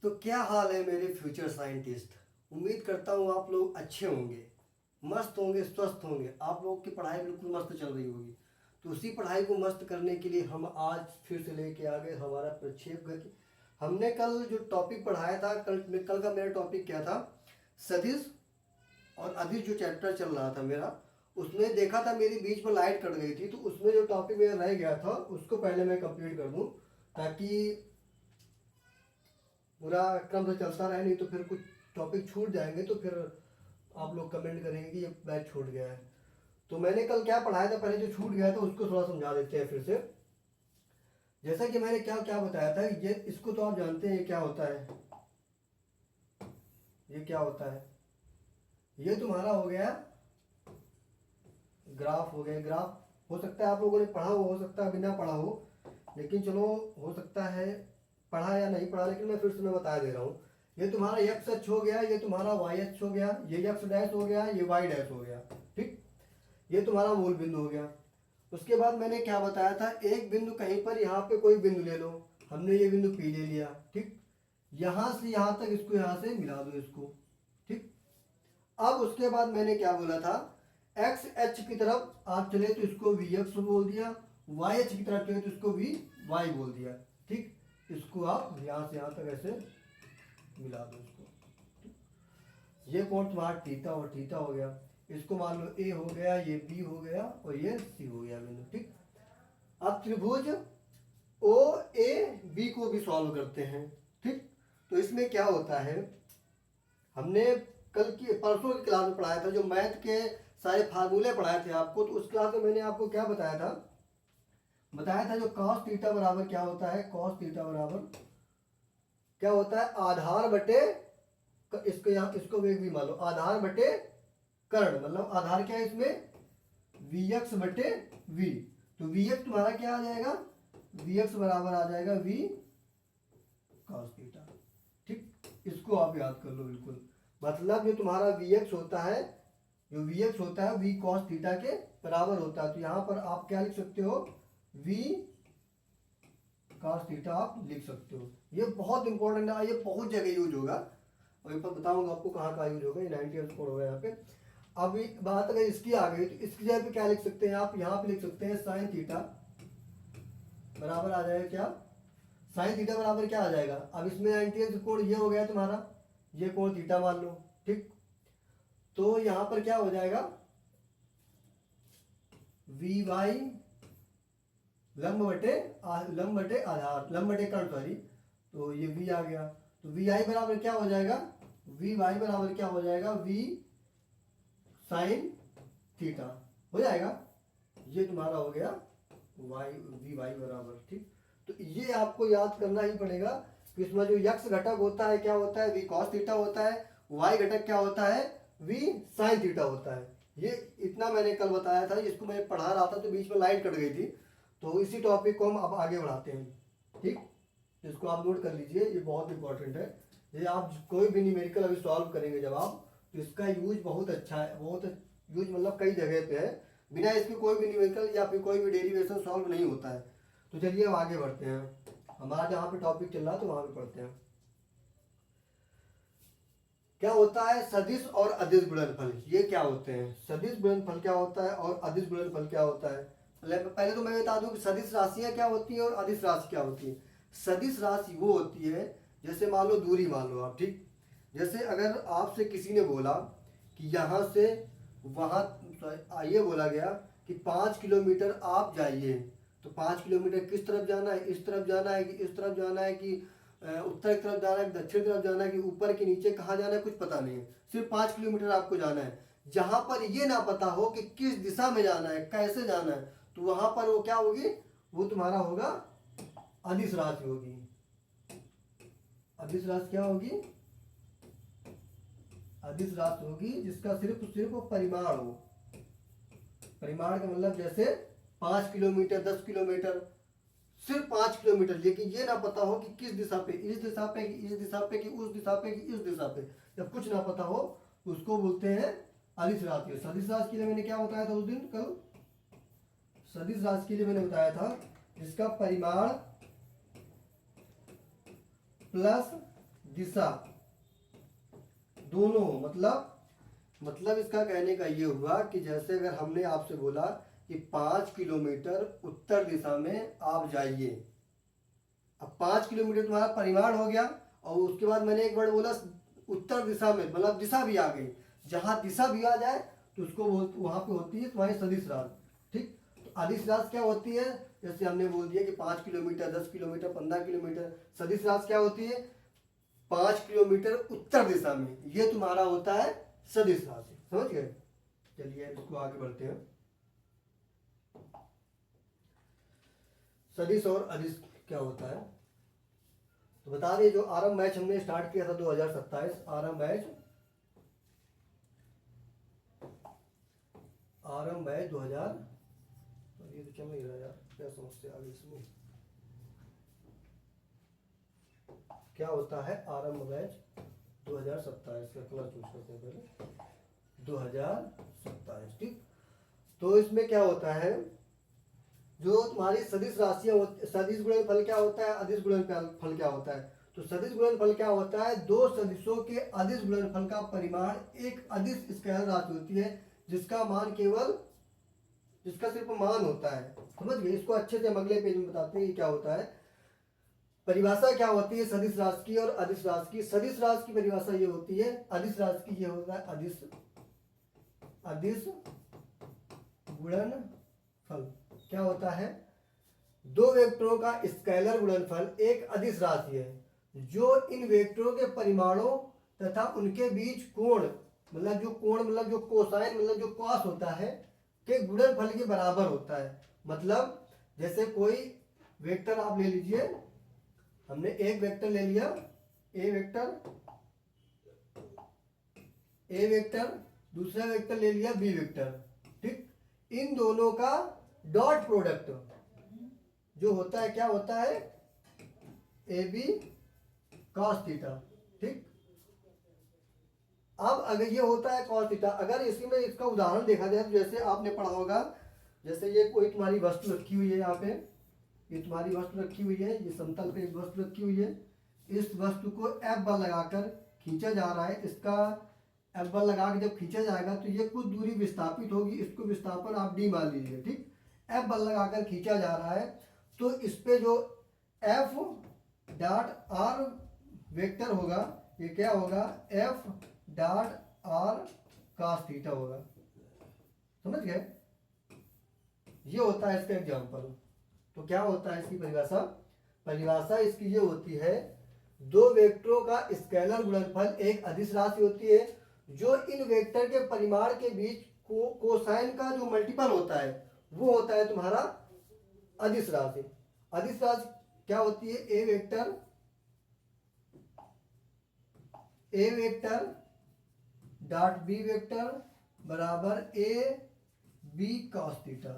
तो क्या हाल है मेरे फ्यूचर साइंटिस्ट। उम्मीद करता हूँ आप लोग अच्छे होंगे, मस्त होंगे, स्वस्थ होंगे। आप लोग की पढ़ाई बिल्कुल मस्त चल रही होगी। तो उसी पढ़ाई को मस्त करने के लिए हम आज फिर से लेके आ गए हमारा प्रक्षेप करके। हमने कल जो टॉपिक पढ़ाया था, कल का मेरा टॉपिक क्या था, सदिश और अदिश जो चैप्टर चल रहा था मेरा, उसमें देखा था मेरी बीच में लाइट कट गई थी। तो उसमें जो टॉपिक मेरा रह गया था उसको पहले मैं कंप्लीट कर दूं, ताकि पूरा क्रम से चलता रहे। नहीं तो फिर कुछ टॉपिक छूट जाएंगे तो फिर आप लोग कमेंट करेंगे कि ये बैच छूट गया है। तो मैंने कल क्या पढ़ाया था, पहले जो छूट गया था उसको थोड़ा समझा देते हैं फिर से। जैसा कि मैंने क्या क्या बताया था, ये इसको तो आप जानते हैं ये क्या होता है। ये क्या होता है, ये तुम्हारा हो गया ग्राफ। हो गया ग्राफ। हो सकता है आप लोगों ने पढ़ा हो सकता है बिना पढ़ा हो, लेकिन चलो हो सकता है पढ़ा या नहीं पढ़ा, लेकिन मैं फिर से मैं बता दे रहा हूँ। ये तुम्हारा एक्स अक्ष हो गया, ये तुम्हारा वाई अक्ष हो गया, ये एक्स डैश हो गया, ये वाई डैश हो गया। ठीक, ये तुम्हारा मूल बिंदु हो गया। उसके बाद मैंने क्या बताया था, एक बिंदु कहीं पर यहाँ पे कोई बिंदु ले लो। हमने ये बिंदु पी ले लिया। ठीक, यहाँ से यहाँ तक इसको यहाँ से मिला दो इसको। ठीक, अब उसके बाद मैंने क्या बोला था, एक्स एच की तरफ आप चले तो इसको वी एक्स बोल दिया, वाई एच की तरफ चले तो इसको वी वाई बोल दिया। ठीक, इसको आप यहाँ से यहाँ तक ऐसे मिला दो इसको। ये कोण तुम्हारा थीटा और थीटा हो गया। इसको मान लो ए हो गया, ये बी हो गया और ये सी हो गया बिंदु। ठीक, अब त्रिभुज ओ ए बी को भी सॉल्व करते हैं। ठीक, तो इसमें क्या होता है, हमने कल की परसों की क्लास में पढ़ाया था, जो मैथ के सारे फार्मूले पढ़ाए थे आपको। तो उस क्लास में मैंने आपको क्या बताया था जो कॉस थीटा बराबर क्या होता है, कॉस थीटा बराबर क्या होता है, आधार बटे, इसको यहाँ इसको वेग भी मान लो, आधार बटे कर्ण। मतलब आधार क्या है इसमें, वी एक्स बटे वी। तो वी एक्स तुम्हारा क्या आ जाएगा, वी एक्स बराबर आ जाएगा वी कॉस थीटा। ठीक, इसको आप याद कर लो बिल्कुल। मतलब जो तुम्हारा वी एक्स होता है, जो वी एक्स होता है वी कॉस थीटा के बराबर होता है। तो यहाँ पर आप क्या लिख सकते हो, वी कॉस थीटा आप लिख सकते हो। ये बहुत इंपॉर्टेंट है, ये बहुत जगह यूज होगा और ये पर बताऊंगा आपको कहाँ कहाँ यूज होगा। ये 90 स्कोर होगा यहाँ पे। अब बात अगर इसकी आ गई तो इसकी जगह पे क्या लिख सकते हैं आप, यहाँ पे लिख सकते हैं साइन थीटा बराबर आ जाएगा क्या, साइन थीटा बराबर क्या आ जाएगा। अब इसमें 90 कोण ये हो गया तुम्हारा, ये कोण थीटा मान लो। ठीक, तो यहाँ पर क्या हो जाएगा, वी वाई लंब बटे आधार, लंब बटे कर्ण सॉरी। तो ये वी आ गया। तो वी आई बराबर क्या हो जाएगा, वी वाई बराबर क्या हो जाएगा, वी साइन थीटा हो जाएगा। ये तुम्हारा हो गया वाई, वी वाई बराबर। ठीक, तो ये आपको याद करना ही पड़ेगा कि इसमें जो यक्स घटक होता है क्या होता है, वी कॉस थीटा होता है। वाई घटक क्या होता है, वी साइन थीटा होता है। ये इतना मैंने कल बताया था, इसको मैं पढ़ा रहा था तो बीच में लाइट कट गई थी। तो इसी टॉपिक को हम अब आगे बढ़ाते हैं। ठीक, इसको आप नोट कर लीजिए, ये बहुत इंपॉर्टेंट है। ये आप कोई भी न्यूमेरिकल अभी सॉल्व करेंगे जब आप, तो इसका यूज बहुत अच्छा है, बहुत यूज मतलब कई जगह पे है। बिना इसके कोई भी न्यूमेरिकल या फिर कोई भी डेरिवेशन सॉल्व नहीं होता है। तो चलिए अब आगे बढ़ते हैं, हमारा जहाँ पे टॉपिक चल रहा है तो वहाँ पे पढ़ते हैं। क्या होता है सदिश और अदिश गुणनफल, ये क्या होते हैं, सदिश गुणनफल क्या होता है और अदिश गुणनफल क्या होता है। पहले तो मैं बता दूं कि सदिश राशियां क्या होती है और अदिश राशि क्या होती है। सदिश राशि वो होती है, जैसे मान लो दूरी मान लो आप। ठीक, जैसे अगर आपसे किसी ने बोला कि यहाँ से वहाँ, ये बोला गया कि 5 किलोमीटर आप जाइए, तो 5 किलोमीटर किस तरफ जाना है, इस तरफ जाना है कि इस तरफ जाना है कि उत्तर की तरफ जाना है, दक्षिण की तरफ जाना है कि ऊपर के नीचे कहाँ जाना है, कुछ पता नहीं है। सिर्फ 5 किलोमीटर आपको जाना है। जहां पर ये ना पता हो कि किस दिशा में जाना है, कैसे जाना है, तो वहां पर वो क्या होगी, वो तुम्हारा होगा अदिश राशि होगी। अदिश राशि क्या होगी, अदिश राशि होगी जिसका सिर्फ परिमाण हो। परिमाण का मतलब जैसे 5 किलोमीटर, 10 किलोमीटर, सिर्फ 5 किलोमीटर, लेकिन ये ना पता हो कि किस दिशा पे, इस दिशा पे कि इस दिशा पे कि उस दिशा पे कि इस दिशा पे, जब कुछ ना पता हो उसको बोलते हैं अदिश राशि। सदिश राशि के लिए मैंने क्या बताया था उस दिन कल, सदिश राशि के लिए मैंने बताया था जिसका परिमाण प्लस दिशा दोनों, मतलब इसका कहने का ये हुआ कि जैसे अगर हमने आपसे बोला कि 5 किलोमीटर उत्तर दिशा में आप जाइए, अब 5 किलोमीटर तुम्हारा परिमाण हो गया, और उसके बाद मैंने एक वर्ड बोला उत्तर दिशा में, मतलब दिशा भी आ गई। जहाँ दिशा भी आ जाए तो उसको वहाँ पे होती है तुम्हारी सदिश राशि। ठीक, तो अदिश राशि क्या होती है? जैसे हमने बोल दिया कि 5 किलोमीटर, 10 किलोमीटर, 15 किलोमीटर। सदिश राशि क्या होती है? 5 किलोमीटर उत्तर दिशा में, ये तुम्हारा होता है सदिश राशि। समझ गए? चलिए इसको आगे बढ़ते हैं। सदिश और अदिश क्या होता है तो बता दें। जो आरंभ मैच हमने स्टार्ट किया था 2027, आरंभ मैच 2000, ये तो चल नहीं रहा यार, क्या समस्या आ गई इसमें? क्या होता है आरंभ मैच 2027 का कलर चूज करते हैं पहले, 2027। ठीक, तो इसमें क्या होता है, जो तुम्हारी सदिश राशियां, सदिश गुणनफल क्या होता है, अदिश गुणनफल क्या होता है? तो सदिश गुणनफल क्या होता है? दो सदिशों के अदिश गुणनफल का परिमाण एक अदिश स्केलर राशि होती है, जिसका सिर्फ मान होता है। समझ गए? इसको अच्छे से हम अगले पेज में बताते हैं ये क्या होता है। परिभाषा क्या होती है सदिश राशि की और अदिश राशि की? सदिश राशि की परिभाषा ये होती है, अदिश राशि की ये होता है अदिश गुणनफल क्या होता है? दो वेक्टरों का स्केलर गुणनफल एक अदिश राशि है, जो इन वेक्टरों के परिमाणों तथा उनके बीच कोण, मतलब जो कोसाइन, मतलब जो कॉस होता है, के गुणनफल के बराबर होता है। मतलब जैसे कोई वेक्टर आप ले लीजिए, हमने एक वेक्टर ले लिया, ए वेक्टर, दूसरा वेक्टर ले लिया बी वेक्टर। ठीक, इन दोनों का डॉट प्रोडक्ट जो होता है क्या होता है? A B cos theta. ठीक, अब अगर ये होता है कॉस थीटा, अगर इसी में इसका उदाहरण देखा जाए तो जैसे आपने पढ़ा होगा, जैसे ये कोई तुम्हारी वस्तु रखी हुई है, यहाँ पे ये तुम्हारी वस्तु रखी हुई है, ये समतल पे एक वस्तु रखी हुई है, इस वस्तु को एफ बल लगाकर खींचा जा रहा है। इसका एफ बल लगा के जब खींचा जाएगा तो ये कुछ दूरी विस्थापित होगी, इसको विस्थापन आप डी मान लीजिए। ठीक, एफ बल लगाकर खींचा जा रहा है, तो इस पे जो एफ डॉट आर वेक्टर होगा, ये क्या होगा? F dot are cos theta होगा। समझ गए? ये होता है इसका एग्जाम्पल। तो क्या होता है इसकी परिभाषा? परिभाषा इसकी ये होती है, दो वेक्टरों का स्केलर गुणनफल एक अदिश राशि होती है, जो इन वेक्टर के परिमाण के बीच कोसाइन का जो मल्टीपल होता है वो होता है तुम्हारा अदिश राशि। अदिश राशि क्या होती है? A vector dot B vector बराबर ए बी कॉस थीटा।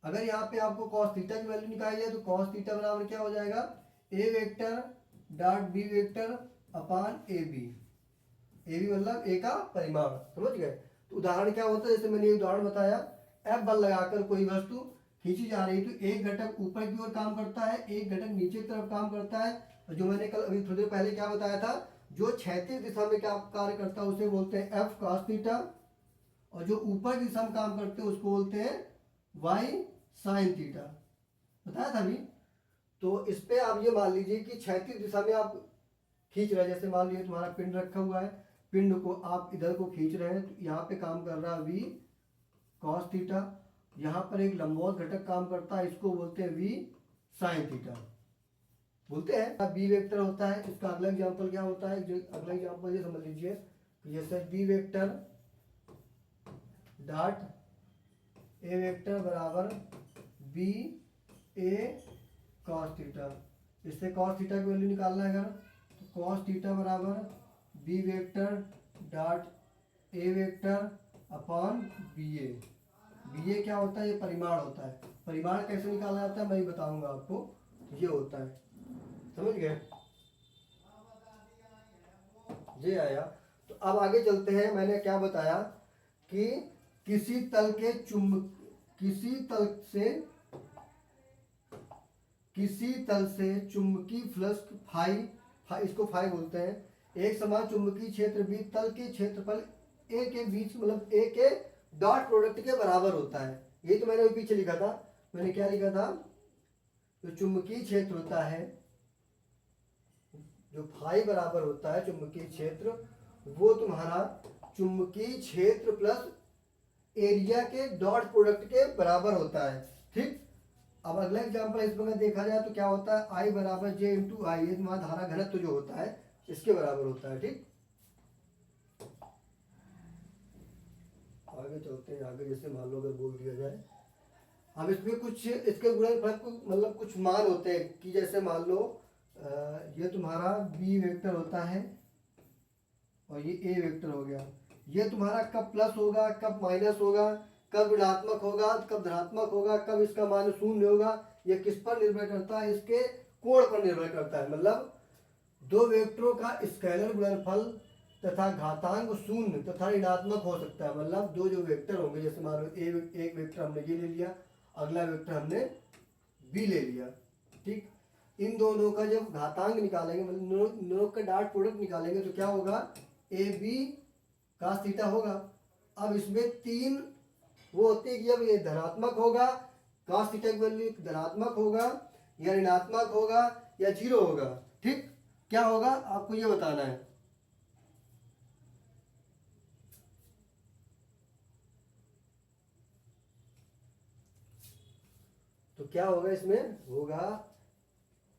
अगर यहाँ पे आपको कॉस थीटा की वैल्यू निकाली है तो कॉस थीटा बराबर क्या हो जाएगा? A vector dot B vector upon A B मतलब ए का परिमाण। समझ गए? तो उदाहरण क्या होता है, जैसे मैंने उदाहरण बताया, एफ बल लगाकर कोई वस्तु खींची जा रही है, तो एक घटक ऊपर की ओर काम करता है, एक घटक नीचे की तरफ काम करता है। और जो मैंने कल अभी थोड़ी देर पहले क्या बताया था, जो क्षैतिज दिशा में क्या कार्य करता है उसे बोलते हैं एफ कॉस थीटा, और जो ऊपर की दिशा में काम करते हैं उसको बोलते हैं वाई साइन थीटा। बताया था अभी। तो इस पे आप ये मान लीजिए कि क्षैतिज दिशा में आप खींच रहे हैं, जैसे मान लीजिए तुम्हारा पिंड रखा हुआ है, पिंड को आप इधर को खींच रहे हैं, तो यहाँ पे काम कर रहा है वी कॉस थीटा, यहाँ पर एक लंबवत घटक काम करता है, इसको बोलते हैं वी साइन थीटा बोलते हैं। बी वेक्टर होता है, इसका अगला एग्जांपल क्या होता है? जो अगला एग्जांपल ये समझ लीजिए, जैसे B vector dot A vector बराबर बी ए कॉस थीटा। इससे कॉस थीटा की वैल्यू निकालना है अगर, तो कॉस थीटा बराबर B vector dot A vector upon B A. B A क्या होता है? ये परिमाण होता है। परिमाण कैसे निकालना जाता है मैं बताऊंगा आपको। ये होता है, समझ गए? ये आया। तो अब आगे चलते हैं। मैंने क्या बताया कि किसी तल से चुंबकीय फ्लक्स फाई इसको फाई बोलते हैं। एक समान चुंबकीय क्षेत्र भी तल के क्षेत्रफल ए के बीच मतलब ए के डॉट प्रोडक्ट के बराबर होता है। ये तो मैंने पीछे लिखा था, मैंने क्या लिखा था, जो चुंबकीय क्षेत्र होता है, जो फाई बराबर होता है चुंबकीय क्षेत्र, वो तुम्हारा चुंबकीय क्षेत्र प्लस एरिया के डॉट प्रोडक्ट के बराबर होता है। ठीक, अब अगला एग्जांपल इसमें अगर देखा जाए तो क्या होता है, आई बराबर जे इंटू आई, ये तुम्हारा धारा घनत्व जो होता है इसके बराबर होता है। ठीक, आगे चलते हैं। आगे जैसे मान लो अगर बोल दिया जाए, अब इसमें कुछ इसके गुणनफल मतलब कुछ मान होते हैं कि जैसे मान लो ये तुम्हारा बी वेक्टर होता है और ये ए वेक्टर हो गया। ये तुम्हारा कब प्लस होगा, कब माइनस होगा, कब ऋणात्मक होगा, कब धनात्मक होगा, कब इसका मान शून्य होगा, ये किस पर निर्भर करता है, इसके कोण पर निर्भर करता है। मतलब दो वेक्टरों का स्केलर गुणनफल तथा घातांक शून्य तथा ऋणात्मक हो सकता है। मतलब दो जो वेक्टर होंगे, जैसे मान लो एक वेक्टर हमने ये ले लिया, अगला वेक्टर हमने बी ले लिया। ठीक, इन दोनों का जब घातांक निकालेंगे मतलब दोनों का डॉट प्रोडक्ट निकालेंगे तो क्या होगा, ए बी cos थीटा होगा। अब इसमें तीन वो होते हैं कि जब ये धनात्मक होगा cos थीटा की वैल्यू धनात्मक होगा या ऋणात्मक होगा या जीरो होगा। ठीक, क्या होगा आपको ये बताना है। तो क्या होगा इसमें होगा,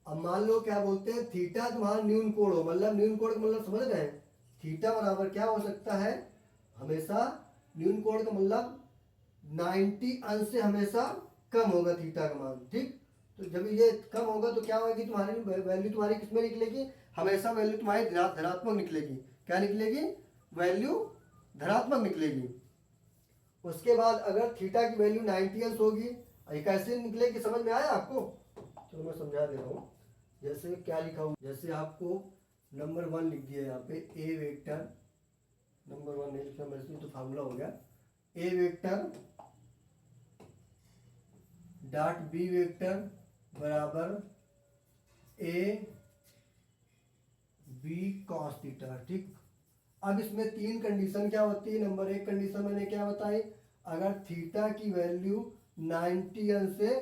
अब मान लो क्या बोलते हैं, थीटा तुम्हारा न्यून कोण हो, मतलब न्यून कोण का मतलब समझ रहे हैं, थीटा बराबर क्या हो सकता है, हमेशा न्यून कोण का मतलब 90 अंश से हमेशा कम होगा थीटा का मान। ठीक, तो जब ये कम होगा तो क्या होगा कि तुम्हारी वैल्यू तुम्हारी किसमें निकलेगी, हमेशा वैल्यू तुम्हारी धनात्मक निकलेगी। क्या निकलेगी, वैल्यू धनात्मक निकलेगी। उसके बाद अगर थीटा की वैल्यू 90 अंश होगी, ये कैसे निकलेगी समझ में आया आपको, चलो मैं समझा दे रहा हूँ। जैसे क्या लिखा हुआ, जैसे आपको नंबर 1 लिख दिया यहाँ पे, ए वेक्टर, नंबर 1 नहीं लिखा मैं तो फार्मूला हो गया, ए वेक्टर डॉट बी वेक्टर बराबर ए बी कॉस थीटा। ठीक, अब इसमें तीन कंडीशन क्या होती है। नंबर 1 कंडीशन मैंने क्या बताई, अगर थीटा की वैल्यू 90 अंश से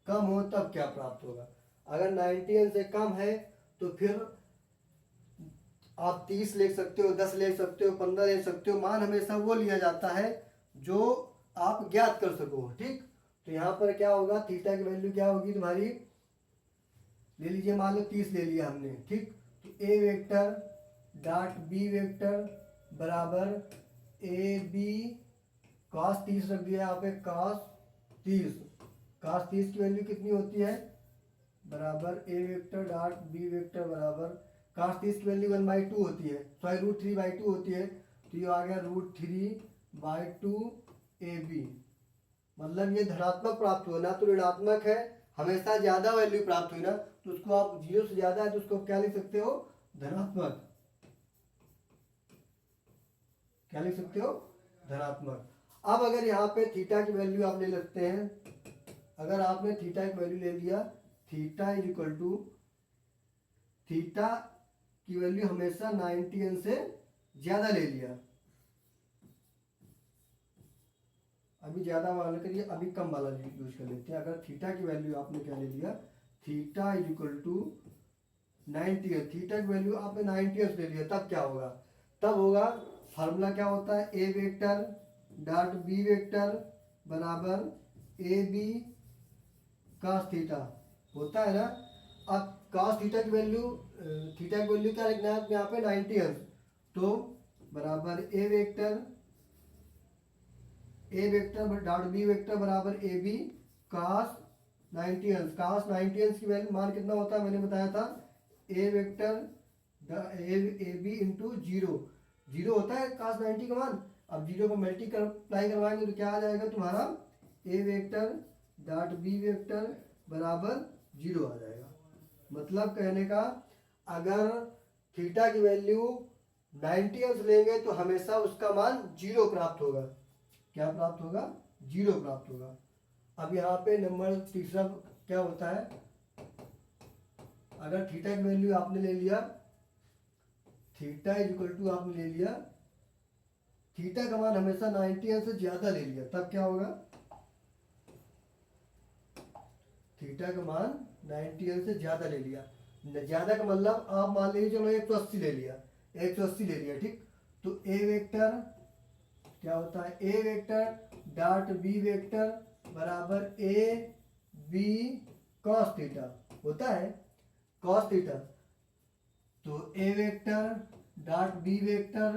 कम हो तब क्या प्राप्त होगा। अगर 90 अंश से कम है तो फिर आप 30 ले सकते हो, 10 ले सकते हो, 15 ले सकते हो, मान हमेशा वो लिया जाता है जो आप ज्ञात कर सको। ठीक, तो यहाँ पर क्या होगा, थीटा की वैल्यू क्या होगी तुम्हारी, ले लीजिए मान लो 30 ले लिया हमने। ठीक, तो A vector dot B vector बराबर ए बी कॉस 30 रख दिया यहाँ पे, कॉस 30, cos 30 की वैल्यू कितनी होती है, बराबर A vector dot B vector बराबर cos 30 की वैल्यू 1/2 होती है, सॉरी √3/2 होती है। तो ये आ गया √3/2 ए बी, मतलब ये धनात्मक प्राप्त हुआ ना, तो ऋणात्मक है, हमेशा ज्यादा वैल्यू प्राप्त हुई ना, तो उसको आप 0 से ज्यादा है तो उसको क्या लिख सकते हो, धनात्मक। क्या लिख सकते हो, धनात्मक। अब अगर यहाँ पे थीटा की वैल्यू आप ले सकते हैं, अगर आपने थीटा की वैल्यू ले लिया, theta is equal to, theta की वैल्यू हमेशा 90 अंश से ज्यादा ले लिया, अभी ज्यादा वाला करिए, अभी कम वाला यूज कर लेते हैं। अगर थीटा की वैल्यू आपने क्या ले लिया, theta is equal to 90, theta की वैल्यू आपने 90 अंश ले लिया, तब क्या होगा, तब होगा फार्मूला क्या होता है, A vector dot B vector बराबर ए बी cos थीटा होता है ना। अब cos थीटा की वैल्यू क्या लिखना है यहाँ पे, 90 अंश, तो बराबर A vector dot B vector बराबर ए बी cos 90 अंश। cos 90 अंश की वैल्यू मान कितना होता है, मैंने बताया था, A vector A B into zero होता है cos 90 का मान। अब जीरो को मल्टीप्लाई करवाएंगे तो क्या आ जाएगा तुम्हारा, ए वेक्टर डॉट बी वेक्टर बराबर 0 आ जाएगा। मतलब कहने का, अगर थीटा की वैल्यू 90 अंश लेंगे तो हमेशा उसका मान 0 प्राप्त होगा। क्या प्राप्त होगा, 0 प्राप्त होगा। अब यहाँ पे नंबर तीसरा क्या होता है, अगर थीटा की वैल्यू आपने ले लिया थीटा इज इक्वल टू आपने ले लिया, थीटा का मान हमेशा 90 से ज्यादा ले लिया, तब क्या होगा, थीटा का मान 90 से ज्यादा ले लिया। ज्यादा का मतलब आप मान लीजिए चलो 180 ले लिया, 180 ले लिया, ठीक। तो ए वेक्टर क्या होता है, A vector dot B vector बराबर ए बी कॉस थीटा होता है, कॉस थीटा। तो A vector dot B vector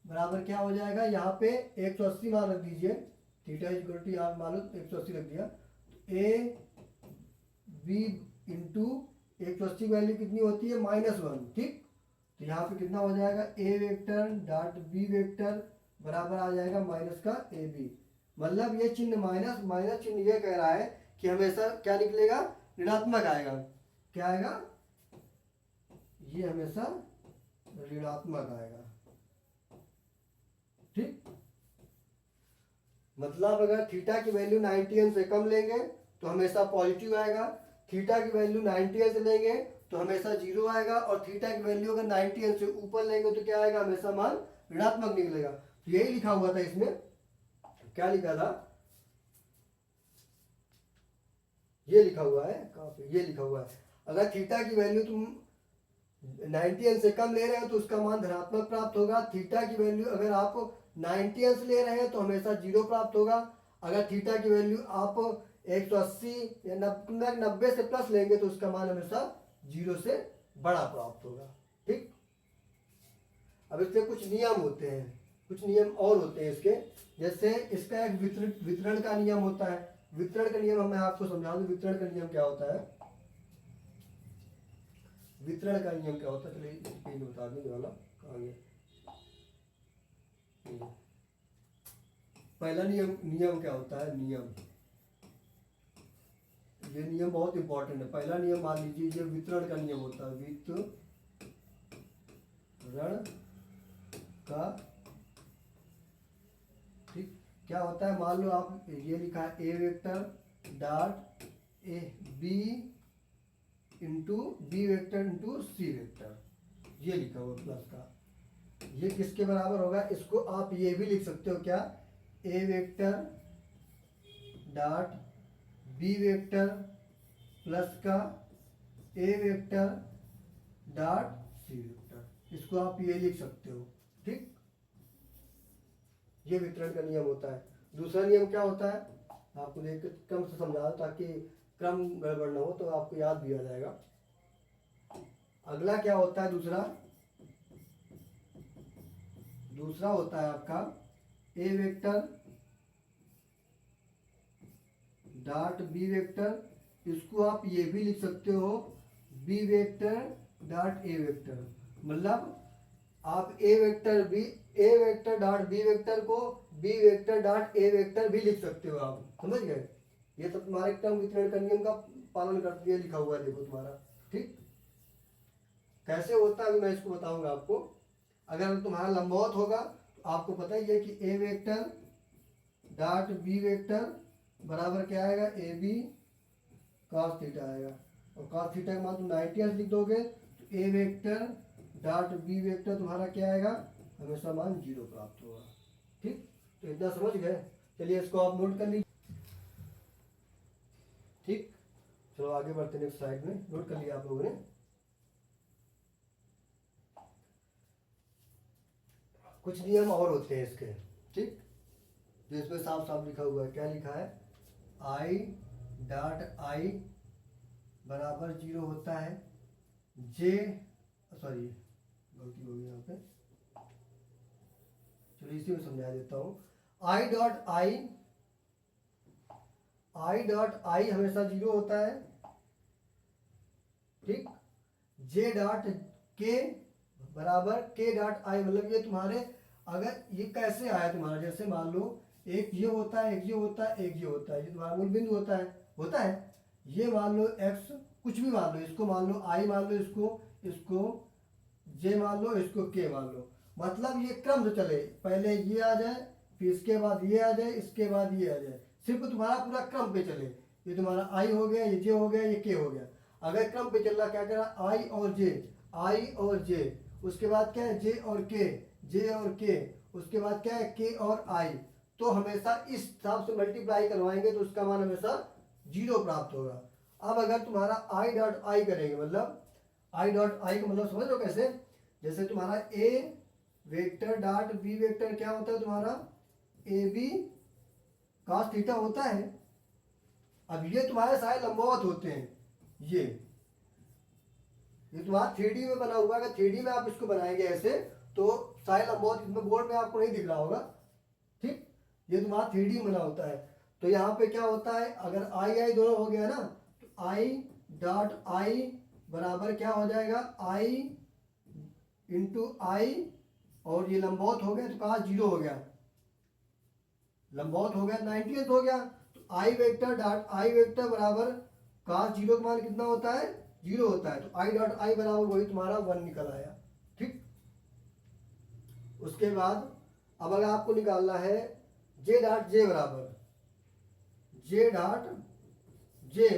बराबर क्या हो जाएगा, यहाँ पे 180 मान रख दीजिए, थीटा इज इक्वल टू आप मान लो 180 रख दिया, तो ए बी इंटू 180 वैल्यू कितनी होती है, -1, ठीक। तो यहाँ पे कितना हो जाएगा, A vector dot B vector बराबर आ जाएगा माइनस का ए बी। मतलब ये चिन्ह माइनस, माइनस चिन्ह ये कह रहा है कि हमेशा क्या निकलेगा, ऋणात्मक आएगा। क्या आएगा, ये हमेशा ऋणात्मक आएगा, ठीक। मतलब अगर थीटा की वैल्यू 90 से कम लेंगे तो हमेशा पॉजिटिव आएगा, थीटा की वैल्यू 90 से लेंगे तो हमेशा 0 आएगा, और थीटा की वैल्यू अगर 90 से ऊपर लेंगे तो क्या आएगा, हमेशा मान ऋणात्मक निकलेगा। तो यही लिखा हुआ था इसमें, क्या लिखा था, ये लिखा हुआ है, कहाँ पे, ये लिखा हुआ है, अगर थीटा की वैल्यू तुम 90 से कम ले रहे हो तो उसका मान धनात्मक प्राप्त होगा। थीटा की वैल्यू अगर आप 90 से ले रहे हैं तो हमेशा 0 प्राप्त होगा। अगर थीटा की वैल्यू आप 180 या 90 से प्लस लेंगे तो उसका मान हमेशा 0 से बड़ा प्राप्त होगा, ठीक। अब इसके कुछ नियम होते हैं, कुछ नियम और होते हैं इसके, जैसे इसका एक वितरण का नियम होता है। वितरण का नियम मैं आपको समझा दूं, वितरण का नियम क्या होता है, वितरण का नियम क्या होता है, चलिए पेज बता देंगे वाला, कहाँ गया, पहला नियम क्या होता है, नियम, ये नियम बहुत इंपॉर्टेंट है। पहला नियम मान लीजिए ये वितरण का नियम होता है, वितरण का, ठीक। क्या होता है, मान लो आप ये लिखा है A vector dot A B into B vector into C vector, ये लिखा हुआ प्लस का, ये किसके बराबर होगा, इसको आप ये भी लिख सकते हो, क्या, A vector dot B vector plus का A vector dot C vector, इसको आप ये लिख सकते हो, ठीक। ये वितरण का नियम होता है। दूसरा नियम क्या होता है, आपको देख क्रम से समझा दो ताकि क्रम गड़बड़ ना हो, तो आपको याद भी आ जाएगा। अगला क्या होता है, दूसरा होता है आपका A vector dot B vector, इसको आप ये भी लिख सकते हो B vector dot A vector. मतलब आप A vector dot B vector को B vector dot A vector भी लिख सकते हो, आप समझ गए। ये तो तुम्हारे क्रम वितरण का नियम का पालन करते हुए लिखा हुआ है, देखो तुम्हारा, ठीक। कैसे होता है अभी मैं इसको बताऊंगा आपको। अगर तुम्हारा लंबवत होगा तो आपको पता ही है कि A vector dot B vector बराबर क्या आएगा, ए बी कॉस थीटा आएगा, और कॉस थीटा का मान तुम 90 लिख दोगे तो A vector dot B vector तुम्हारा क्या आएगा, हमेशा मान 0 प्राप्त होगा, ठीक। तो इतना समझ गए, चलिए इसको आप नोट कर लीजिए, ठीक। चलो आगे बढ़ते नेक्स्ट स्लाइड में, नोट कर लिया आप लोगों ने। कुछ नियम और होते हैं इसके, ठीक, जो इसमें साफ साफ लिखा हुआ है। क्या लिखा है, आई डॉट आई बराबर 0 होता है, जे, सॉरी गलती हो गई यहाँ पे, चलो इसी में समझा देता हूँ। आई डॉट आई हमेशा 0 होता है, ठीक। जे डॉट के बराबर के डॉट आई, मतलब ये तुम्हारे, अगर ये कैसे आया तुम्हारा, जैसे मान लो एक ये होता है, एक ये होता है, एक ये होता है, ये तुम्हारा मूल बिंदु होता है। ये मान लो एक्स, कुछ भी मान लो, इसको मान लो आई मान लो, इसको जे मान लो, इसको के मान लो। मतलब ये क्रम से चले, पहले ये आ जाए, फिर इसके बाद ये आ जाए, इसके बाद ये आ जाए, सिर्फ तुम्हारा पूरा क्रम पे चले। ये तुम्हारा आई हो गया, ये जे हो गया, ये के हो गया। अगर क्रम पे चल रहा, क्या करा, आई और जे उसके बाद क्या है जे और के, उसके बाद क्या है के और आई। तो हमेशा इस हिसाब से मल्टीप्लाई करवाएंगे तो उसका मान हमेशा 0 प्राप्त होगा। अब अगर तुम्हारा आई डॉट आई करेंगे, मतलब आई डॉट आई का मतलब समझ लो कैसे, जैसे तुम्हारा ए वेक्टर डॉट बी वेक्टर क्या होता है तुम्हारा ए बी cos थीटा होता है। अब ये तुम्हारे सारे लंबवत होते हैं, ये तुम्हारा 3D में बना हुआ है। अगर 3D में आप इसको बनाएंगे ऐसे तो सारे लंबवत इसमें बोर्ड में आपको नहीं दिख रहा होगा, ठीक। ये तुम्हारा 3D में बना होता है। तो यहाँ पे क्या होता है, अगर आई आई दोनों हो गया ना, तो आई डॉट आई बराबर क्या हो जाएगा आई इंटू आई, और ये लंबवत हो गया तो कहा 0 हो गया, लंबवत हो गया 90 हो गया। तो आई वेक्टर डॉट आई वेक्टर बराबर cos 0 का मान कितना होता है 0 होता है। तो आई डॉट आई बराबर वही तुम्हारा 1 निकल आया, ठीक। उसके बाद अब अगर आपको निकालना है जे डॉट जे बराबर जे डॉट जे,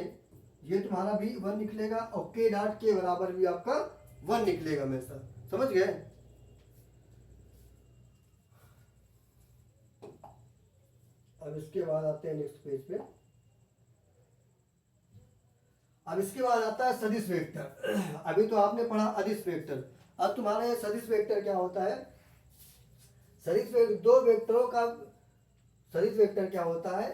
ये तुम्हारा भी 1 निकलेगा, और के डॉट के बराबर भी आपका 1 निकलेगा हमेशा, समझ गए। अब इसके बाद आते हैं नेक्स्ट पेज पे। अब इसके बाद आता है सदिश वेक्टर। अभी तो आपने पढ़ा अदिश वेक्टर, अब तुम्हारा ये सदिश वेक्टर क्या होता है। सदिश वेक्टर दो वेक्टरों का, सदिश वेक्टर क्या होता है,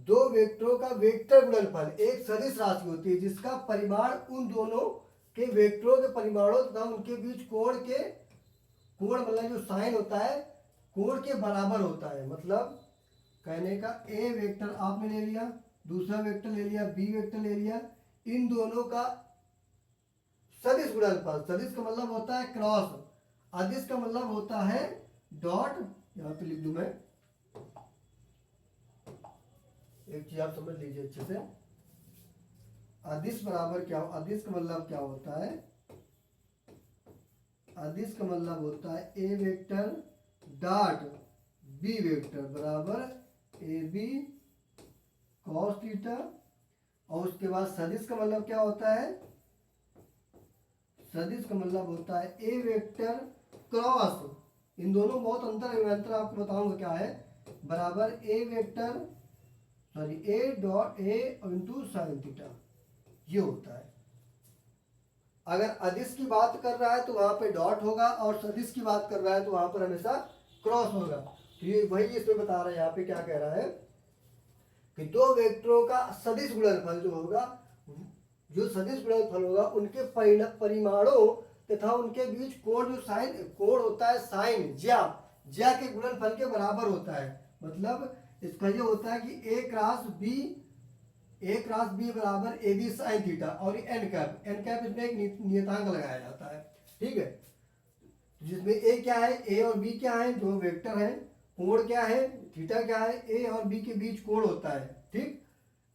दो वेक्टरों का वेक्टर गुणनफल एक सदिश राशि होती है जिसका परिमाण उन दोनों के वेक्टरों के परिमाणों तथा उनके बीच कोण के, कोण मतलब जो साइन होता है कोण के बराबर होता है। मतलब कहने का ए वेक्टर आपने ले लिया, दूसरा वेक्टर ले लिया, बी वेक्टर ले लिया, इन दोनों का सदिश गुणनफल, सदिश का मतलब होता है क्रॉस, अदिश का मतलब होता है डॉट। यहां पे लिख दूं मैं, एक चीज आप समझ लीजिए अच्छे से। अदिश बराबर क्या, अदिश का मतलब क्या होता है, अदिश का मतलब होता है A vector dot B vector बराबर ए बी कॉस थीटा, और उसके बाद सदिश का मतलब क्या होता है, सदिश का मतलब होता है ए वेक्टर क्रॉस, इन दोनों बहुत अंतर आपको बताऊंगा क्या है, बराबर A vector sorry A dot A into sine theta, ये होता है। अगर अदिश की बात कर रहा है तो वहां पे डॉट होगा, और सदिश की बात कर रहा है तो वहां पर हमेशा क्रॉस होगा। तो ये वही इसमें बता रहा है, यहाँ पे क्या कह रहा है कि दो वेक्टरों का सदिश गुणनफल जो होगा, जो सदिश गुणनफल होगा उनके परिमाणों तथा उनके बीच कोण, जो साइन कोण होता है साइन ज्या के गुणनफल के बराबर होता है। मतलब इसका ये होता है कि ए क्रॉस बी बराबर ए बी साइन थीटा, और एन कैप इसमें एक नियतांक लगाया जाता है, ठीक है, जिसमें ए क्या है, ए और बी क्या है, दो वेक्टर हैं, कोण क्या है थीटा क्या है, ए और बी के बीच कोण होता है, ठीक।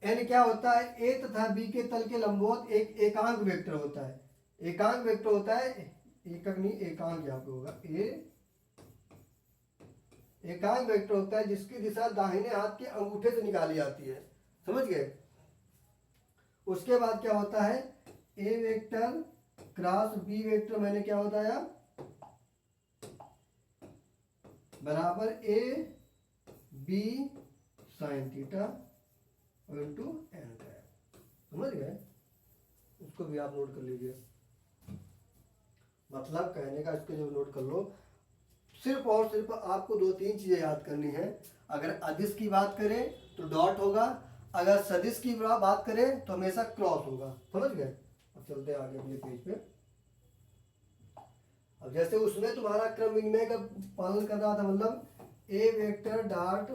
एन क्या होता है, ए तथा बी के तल के लंबवत एक एकांक वेक्टर होता है, एकांक वेक्टर होता है, एकक नहीं एकांक यहाँ पे होगा, एकांक वेक्टर होता है जिसकी दिशा दाहिने हाथ के अंगूठे से निकाली जाती है, समझ गए। उसके बाद क्या होता है A vector cross B vector, मैंने क्या बताया, बराबर A B sine theta into N cap, समझ गए। उसको भी आप नोट कर लीजिए, मतलब कहने का इसको जो नोट कर लो, सिर्फ और सिर्फ आपको दो तीन चीजें याद करनी है। अगर अदिश की बात करें तो डॉट होगा, अगर सदिश की बात करें तो हमेशा क्रॉस होगा, समझ गए। अब चलते हैं आगे अपने पेज पे। अब जैसे उसमें तुम्हारा क्रम विनिमय का पालन कर रहा था, मतलब A vector dot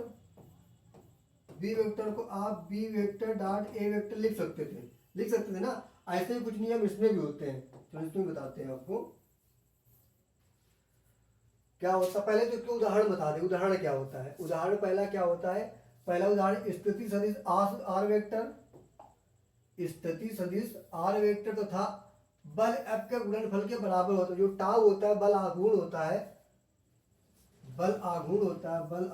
B vector को आप B vector dot A vector लिख सकते थे ना। ऐसे ही कुछ नियम इसमें भी होते हैं, तो इसमें बताते हैं आपको क्या होता है। पहले तो इसके उदाहरण बता दें, उदाहरण क्या होता है। उदाहरण पहला क्या होता है, पहला उदाहरण स्थिति सदिश आर वेक्टर, स्थिति सदिश आर वेक्टर तथा बल एफ के गुणनफल के बराबर होता है। जो टाउ होता है बल आघूर्ण होता है, बल आघूर्ण होता है, बल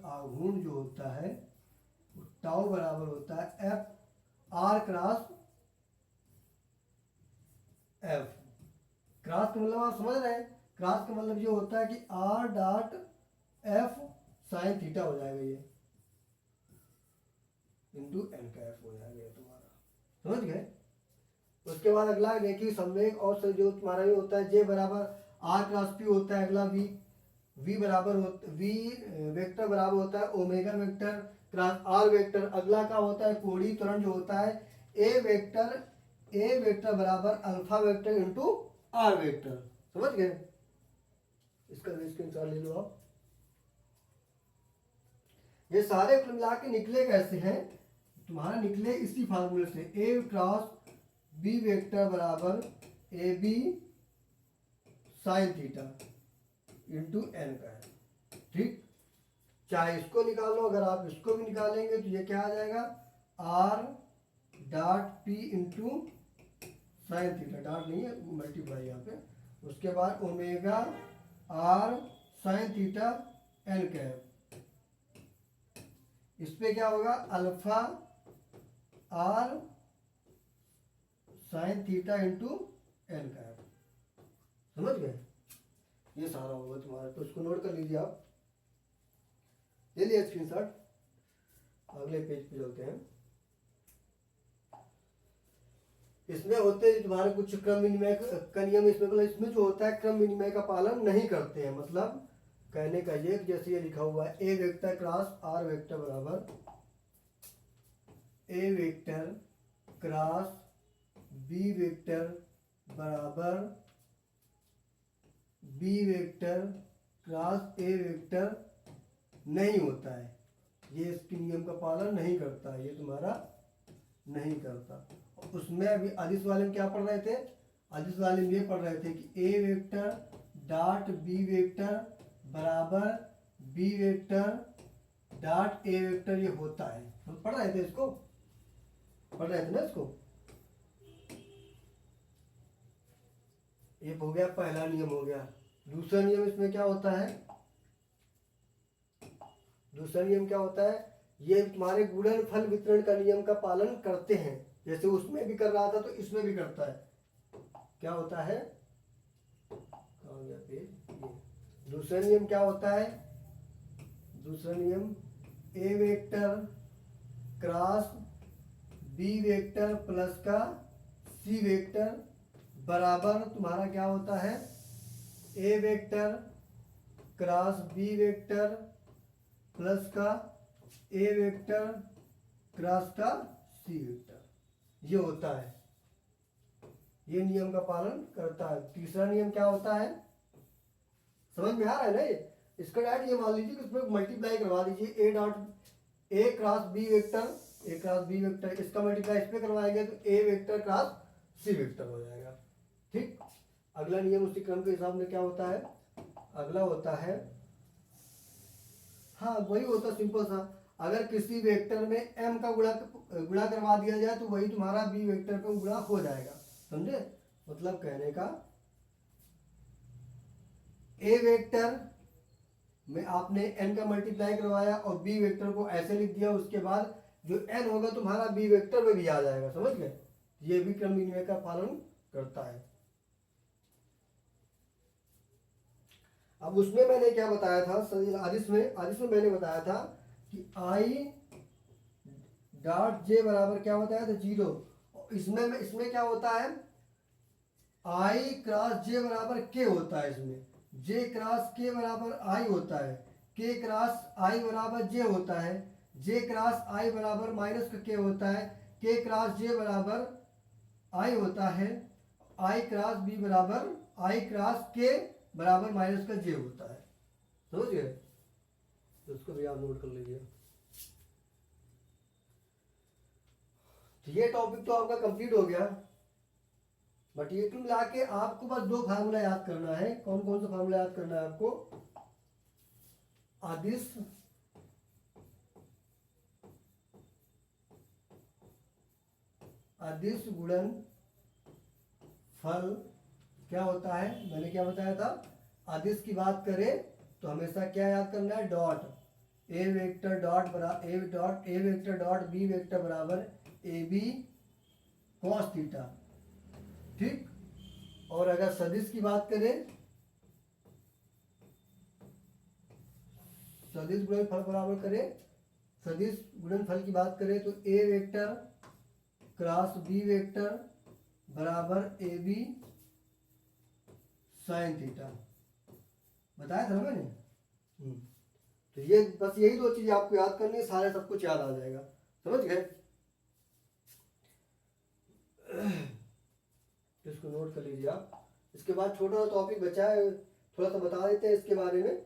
आघूर्ण जो होता है टाउ बराबर होता है F R cross F. Cross का मतलब आप समझ रहे हैं, क्रॉस का मतलब ये होता है कि R dot F sine theta हो जाएगा ये, इंटू एन का एफ हो जाएगा तुम्हारा, समझ गए। उसके बाद अगला देखिए संवेग और जो तुम्हारा ये होता है जे बराबर आर क्रॉस पी होता है। अगला वी, वी बराबर वी वेक्टर बराबर होता है omega vector cross R vector. अगला का होता है कोणीय त्वरण जो होता है ए वेक्टर बराबर alpha vector into R vector, समझ गए। इसका स्क्रीनशॉट ले लो आप। ये सारे कुल मिला के निकले कैसे हैं तुम्हारा, निकले इसी फार्मूले से, ए क्रॉस बी वेक्टर बराबर A B sine theta into N का है, ठीक। चाहे इसको निकालो, अगर आप इसको भी निकालेंगे तो ये क्या आ जाएगा, R dot P into sine theta, dot नहीं है मल्टीप्लाई यहाँ पे, उसके बाद omega R sine theta N cap, इस पे क्या होगा alpha R sine theta into N cap, समझ गए। ये सारा होगा तुम्हारा, तो इसको नोट कर लीजिए आप, ले लिया स्क्रीनशॉट। अगले पेज पे चलते हैं। इसमें होते हैं तुम्हारे कुछ क्रम विनिमय का नियम, इसमें जो होता है क्रम विनिमय का पालन नहीं करते हैं। मतलब कहने का ये, जैसे ये लिखा हुआ है A vector cross R vector बराबर A vector cross B vector बराबर B vector cross A vector नहीं होता है, ये इसके नियम का पालन नहीं करता, ये तुम्हारा नहीं करता। उसमें अभी अदिश वाले में क्या पढ़ रहे थे, अदिश वाले में ये पढ़ रहे थे कि A vector dot B vector बराबर B vector dot A vector ये होता है, हम पढ़ रहे थे इसको, पढ़ रहे थे ना इसको। ये हो गया पहला नियम हो गया। दूसरा नियम इसमें क्या होता है, दूसरा नियम क्या होता है, ये तुम्हारे गुणनफल वितरण का नियम का पालन करते हैं, जैसे उसमें भी कर रहा था तो इसमें भी करता है। क्या होता है, दूसरा नियम क्या होता है, दूसरा नियम A vector cross B vector plus का सी वेक्टर बराबर तुम्हारा क्या होता है, A vector cross B vector plus का ए वेक्टर क्रॉस का सी वेक्टर, ये होता है, ये नियम का पालन करता है। तीसरा नियम क्या होता है, समझ में आ रहा है ना ये, इसका डायरेक्ट ये मान लीजिए कि इसमें मल्टीप्लाई करवा दीजिए, A dot A cross B vector, A cross B vector, इसका मल्टीप्लाई इस पे करवाएंगे तो A vector cross C vector हो जाएगा, ठीक। अगला नियम उसी क्रम के हिसाब से क्या होता है, अगला होता है, हाँ वही होता सिंपल सा, अगर किसी वेक्टर में m का गुणा करवा दिया जाए तो वही तुम्हारा b वेक्टर का गुणा हो जाएगा, समझे। मतलब कहने का a वेक्टर में आपने n का मल्टीप्लाई करवाया और b वेक्टर को ऐसे लिख दिया, उसके बाद जो n होगा तुम्हारा b वेक्टर में भी आ जाएगा, समझ गए। ये भी क्रम विनिमय का पालन करता है। अब उसमें मैंने क्या बताया था, आदिश में मैंने बताया था कि आई डॉट जे बराबर क्या बताया था 0। इसमें क्या होता है, आई क्रॉस जे बराबर के होता है, इसमें जे क्रॉस के बराबर आई होता है, के क्रॉस आई बराबर जे होता है, जे क्रॉस आई बराबर माइनस का के होता है, के क्रॉस जे बराबर आई होता है, आई क्रॉस बी बराबर आई क्रॉस के बराबर माइनस का जे होता है, समझ गए। तो उसको भी आप नोट कर लीजिए। तो ये टॉपिक तो आपका कंप्लीट हो गया, बट ये कुल मिला के आपको बस 2 फार्मूला याद करना है। कौन कौन सा फार्मूला याद करना है आपको, अदिश अदिश गुणन फल क्या होता है, मैंने क्या बताया था, अदिश की बात करें तो हमेशा क्या याद करना है, डॉट ए वेक्टर डॉट बराबर A vector dot B vector बराबर ए बी कॉस थीटा, ठीक। और अगर सदिश की बात करें, सदिश गुणनफल बराबर करें, सदिश गुणनफल की बात करें तो A vector cross B vector बराबर ए बी साइन थीटा, बताया था ना मैंने। तो ये बस यही दो चीजें आपको याद करनी है, सारे सब कुछ याद आ जाएगा, समझ गए। इसको नोट कर लीजिए आप। इसके बाद छोटा सा टॉपिक बचा है, थोड़ा सा बता देते हैं इसके बारे में,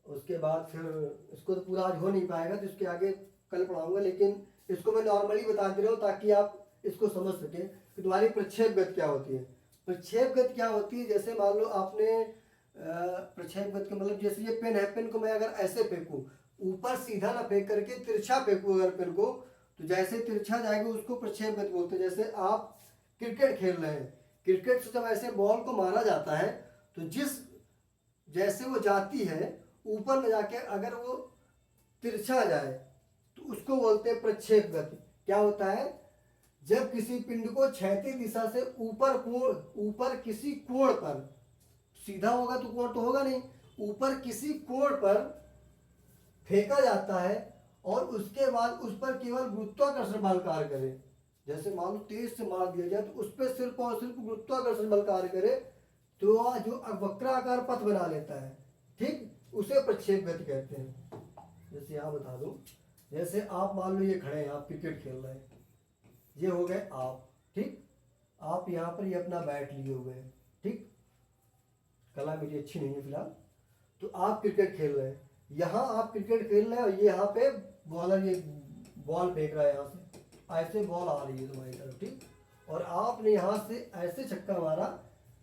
उसके बाद फिर इसको तो पूरा आज हो नहीं पाएगा तो इसके आगे कल पढ़ाऊंगा, लेकिन इसको मैं नॉर्मली बता दे रहा हूँ ताकि आप इसको समझ सकें कि तुम्हारी प्रक्षेप गति क्या होती है। प्रक्षेप गति क्या होती है, जैसे मान लो आपने प्रक्षेप गति का मतलब जैसे ये पेन है, पेन को मैं अगर ऐसे फेंकूँ, ऊपर सीधा ना फेंक करके तिरछा फेंकूँ अगर पेन को, तो जैसे तिरछा जाएगा उसको प्रक्षेप गति बोलते हैं। जैसे आप क्रिकेट खेल रहे हैं, क्रिकेट से जब ऐसे बॉल को मारा जाता है तो जिस जैसे वो जाती है ऊपर न जाके अगर वो तिरछा जाए तो उसको बोलते हैं प्रक्षेप गति। क्या होता है, जब किसी पिंड को क्षैतिज दिशा से ऊपर किसी कोण पर, सीधा होगा तो कोण तो होगा नहीं, ऊपर किसी कोण पर फेंका जाता है और उसके बाद उस पर केवल गुरुत्वाकर्षण बल कार्य करे। जैसे मान लो तेज से मार दिया जाए तो उस पर सिर्फ और सिर्फ गुरुत्वाकर्षण बल कार्य करे तो जो वक्राकार पथ बना लेता है, ठीक, उसे प्रक्षेप गति कहते हैं। जैसे यहाँ बता दूं, जैसे आप मान लो ये खड़े हैं, आप क्रिकेट खेल रहे हैं, ये हो गए आप, ठीक, आप यहाँ पर ये अपना बैट लिए हुए हैं, ठीक, कला मेरी अच्छी नहीं है फिलहाल, तो आप क्रिकेट खेल रहे हैं, यहाँ आप क्रिकेट खेल रहे हैं और ये यहाँ पे बॉलर ये बॉल फेंक रहा है, यहाँ से ऐसे बॉल आ रही है तुम्हारी तरफ, ठीक, और आपने यहाँ से ऐसे छक्का मारा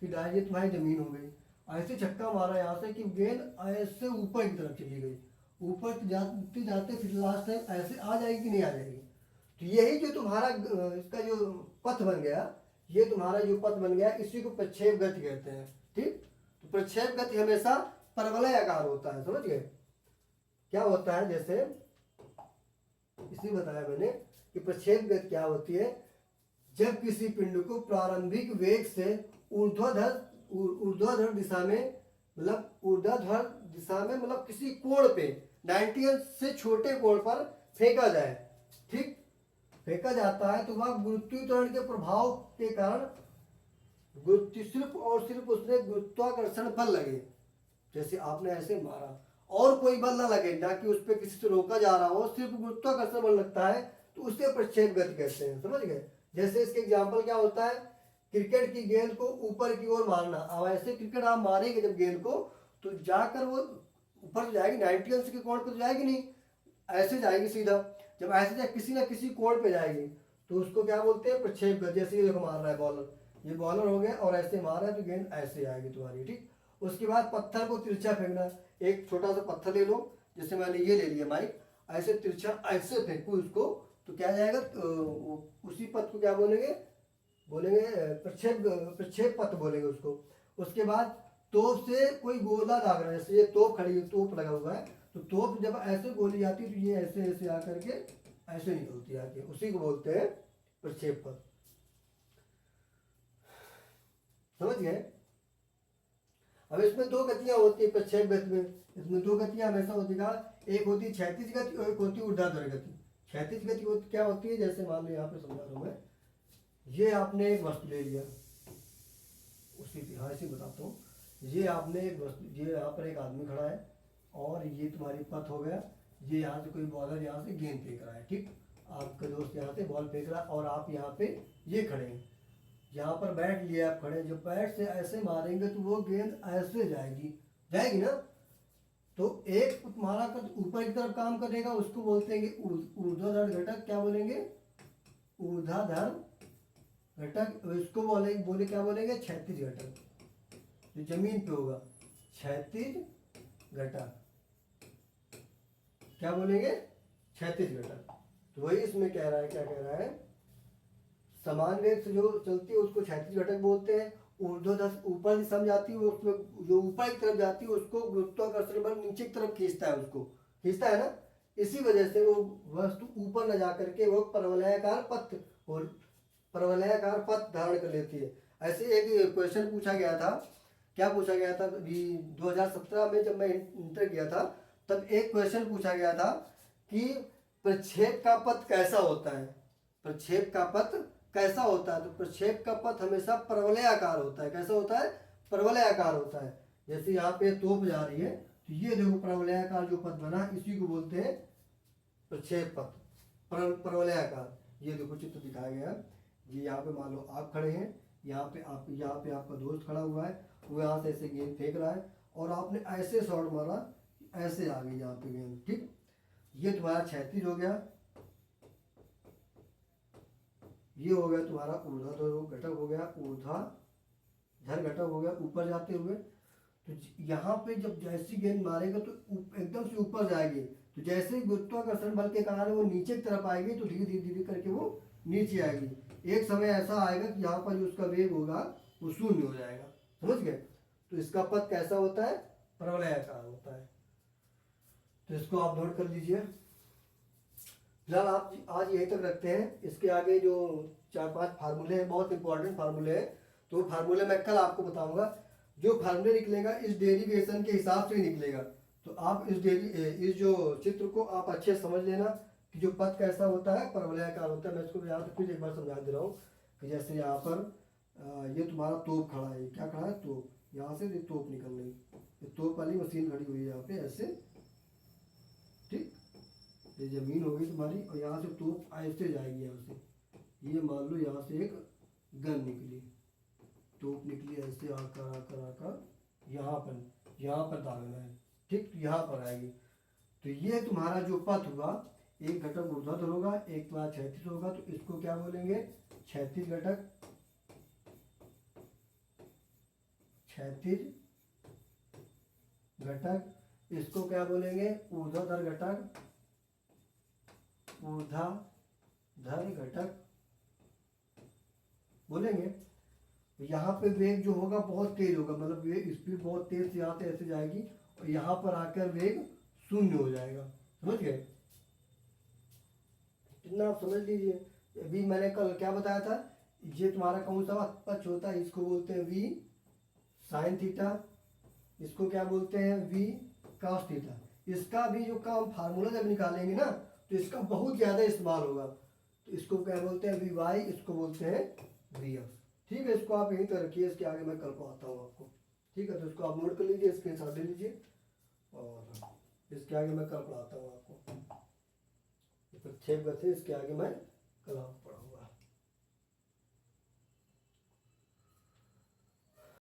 कि ये तुम्हारी जमीन हो गई, ऐसे छक्का मारा यहाँ से कि गेंद ऐसे ऊपर की तरफ चली गई, ऊपर जाते जाते फिर लास्ट टाइम ऐसे आ जाएगी कि नहीं आ जाएगी। तो यही जो तुम्हारा इसका जो पथ बन गया, ये तुम्हारा जो पथ बन गया, इसी को प्रक्षेप गति कहते हैं, ठीक। तो प्रक्षेप गति हमेशा परवलय आकार होता है, समझ गए। क्या होता है, जैसे इसी बताया मैंने कि प्रक्षेप गति क्या होती है, जब किसी पिंड को प्रारंभिक वेग से ऊर्ध्वाधर दिशा में मतलब किसी कोण पे 90 अंश से छोटे कोण पर फेंका जाए, ठीक, फेंका जाता है तो वह गुरुत्वाकर्षण के प्रभाव के कारण सिर्फ और सिर्फ उसमें गुरुत्वाकर्षण बल लगे, जैसे आपने ऐसे मारा और कोई बल ना लगे, ना कि उस पर किसी से रोका जा रहा हो, सिर्फ गुरुत्वाकर्षण बल लगता है तो उसे प्रक्षेप गति कहते हैं, समझ गए। जैसे इसके एग्जाम्पल क्या होता है, क्रिकेट की गेंद को ऊपर की ओर मारना, अब ऐसे क्रिकेट आप मारेंगे जब गेंद को तो जाकर वो ऊपर तो जाएगी, 90 अंश के कोण पे तो जाएगी नहीं, ऐसे जाएगी सीधा, जब ऐसे जाए किसी ना किसी कोण पे जाएगी तो उसको क्या बोलते हैं, प्रक्षेप गति। जैसे ये देखो मार रहा है बॉलर, ये बॉलर हो गया और ऐसे मार रहा है तो गेंद ऐसे आएगी तुम्हारी, ठीक। उसके बाद पत्थर को तिरछा फेंकना, एक छोटा सा पत्थर ले लो, जैसे मैंने ये ले लिया माइक, ऐसे तिरछा ऐसे फेंकू उसको तो क्या जाएगा, उसी पथ को क्या बोलेंगे प्रक्षेप पथ बोलेंगे उसको। उसके बाद तोप से कोई गोला दाग रहा है, जैसे ये तोप खड़ी है, तोप लगा हुआ है, तो तोप जब ऐसे गोली जाती है तो ये ऐसे ऐसे आकर के ऐसे निकलती है आके, उसी को बोलते हैं प्रक्षेप पथ, समझ गए। अब इसमें दो गतियां होती है प्रक्षेप गति में, इसमें दो गतियां हमेशा होती है, एक होती है क्षैतिज गति और एक होती है ऊर्ध्वाधर गति। क्षैतिज गति क्या होती है, जैसे मान लो यहाँ पे समझा रहा हूँ मैं, ये आपने एक वस्तु ले लिया, उसी इतिहास ही बताता हूँ, ये आपने एक वस्तु, ये यहाँ पर एक आदमी खड़ा है और ये तुम्हारी पथ हो गया, ये यहाँ से कोई बॉलर यहाँ से गेंद फेंक रहा है, ठीक, आपका दोस्त यहाँ से बॉल फेंक रहा है और आप यहाँ पे ये खड़े हैं, यहाँ पर बैट लिया आप खड़े, जब बैट से ऐसे मारेंगे तो वो गेंद ऐसे जाएगी ना, तो एक तुम्हारा ऊपर की तरफ काम करेगा, उसको बोलते हैं ऊर्ध्वाधर घटक, क्या बोलेंगे, ऊर्ध्वाधर घटक, इसको बोले क्या बोलेंगे, क्षैतिज घटक, जो जमीन पे होगा, क्षैतिज घटक, क्या बोलेंगे, क्षैतिज घटक। तो वही इसमें कह रहा है, क्या कह रहा है, समान वेग से जो चलती है उसको क्षैतिज घटक बोलते हैं, ऊर्ध्वाधर ऊपर दिशा में जाती है, उसमें जो ऊपर की तरफ जाती है उसको गुरुत्वाकर्षण बल नीचे की तरफ खींचता है, उसको खींचता है ना, इसी वजह से वो वस्तु ऊपर न जा करके वो परवलयाकार पथ धारण कर लेती है। ऐसे एक क्वेश्चन पूछा गया था, क्या पूछा गया था अभी 2017 में जब मैं इंटर किया था, तब एक क्वेश्चन पूछा गया था कि प्रक्षेप का पथ कैसा होता है। प्रक्षेप का पथ कैसा होता है? तो प्रक्षेप का पथ हमेशा परवलयाकार होता है। कैसा होता है? परवलयाकार होता है। जैसे यहाँ पे तोप जा रही है, तो ये देखो परवलयाकार जो पथ बना, इसी को बोलते हैं प्रक्षेप पथ, परवलयाकार। ये देखो चित्र दिखाया गया है। ये यहाँ पे मान लो आप खड़े हैं, यहाँ पे आपका दोस्त खड़ा हुआ है, वो यहाँ से ऐसे गेंद फेंक रहा है और आपने ऐसे शॉट मारा, ऐसे आ गई यहाँ पे गेंद। ठीक, ये तुम्हारा क्षैतिज हो गया, ये हो गया तुम्हारा ऊर्ध्वाधर घटक हो गया, ऊर्ध्वाधर घटक हो गया ऊपर जाते हुए। तो यहाँ पे जब जैसी गेंद मारेगा तो एकदम से ऊपर जाएगी, तो जैसे ही गुरुत्वाकर्षण बल के कारण वो नीचे की तरफ आएगी तो धीरे धीरे धीरे करके वो नीचे आएगी। एक समय ऐसा आएगा कि यहाँ पर जो उसका वेग होगा वो शून्य हो जाएगा। समझ गए? तो इसका पथ कैसा होता है? परवलयाकार होता है। तो इसको आप नोट कर लीजिए। फिलहाल आप आज यहीं तक रखते हैं। इसके आगे जो 4-5 फार्मूले हैं, बहुत इंपॉर्टेंट फार्मूले हैं, तो फार्मूले मैं कल आपको बताऊंगा। जो फार्मूले निकलेगा इस डेरिवेशन के हिसाब से ही निकलेगा। तो आप इस जो चित्र को आप अच्छे से समझ लेना कि जो पथ कैसा होता है, परवलयाकार होता है। मैं इसको यहाँ से फिर एक बार समझा दे रहा हूँ कि जैसे यहाँ पर ये तुम्हारा तोप खड़ा है, क्या खड़ा है? तोप। यहाँ से ये तोप निकल रही, ये तोप वाली मशीन खड़ी हुई है यहाँ पे ऐसे। ठीक, ये जमीन होगी तुम्हारी और यहाँ से तोप ऐसे जाएगी यहाँ से। ये मान लो यहाँ से एक गन निकली, तोप निकली ऐसे आकर आकर आकर यहाँ पर दागना है। ठीक, यहाँ पर आएगी। तो ये तुम्हारा जो पथ हुआ, एक घटक ऊर्ध्वाधर होगा, एक तुम्हारा क्षैतिज होगा, तो इसको क्या बोलेंगे? क्षैतिज घटक, क्षैतिज घटक। इसको क्या बोलेंगे? ऊर्ध्वाधर घटक, ऊर्ध्वाधर घटक बोलेंगे। यहाँ पे वेग जो होगा बहुत तेज होगा, मतलब वेग स्पीड बहुत तेज से यहाँ से ऐसे जाएगी और यहाँ पर आकर वेग शून्य हो जाएगा। समझ गए? इतना आप समझ लीजिए। अभी मैंने कल क्या बताया था, ये तुम्हारा कौन सा पक्ष होता है? इसको बोलते हैं वी साइन थीटा, इसको क्या बोलते हैं? V cos theta. इसका भी जो काम फार्मूला जब निकालेंगे ना, तो इसका बहुत ज़्यादा इस्तेमाल होगा। तो इसको क्या बोलते हैं? वी वाई, इसको बोलते हैं वी एक्स। ठीक है, इसको आप यहीं तक रखिए, इसके आगे मैं कल को आता हूँ आपको। ठीक है, तो इसको आप नोट कर लीजिए, स्क्रीनशॉट ले लीजिए और इसके आगे मैं कल पढ़ाता हूँ आपको। प्रक्षेप गति इसके आगे मैं कल आपको पढ़ाऊँगा।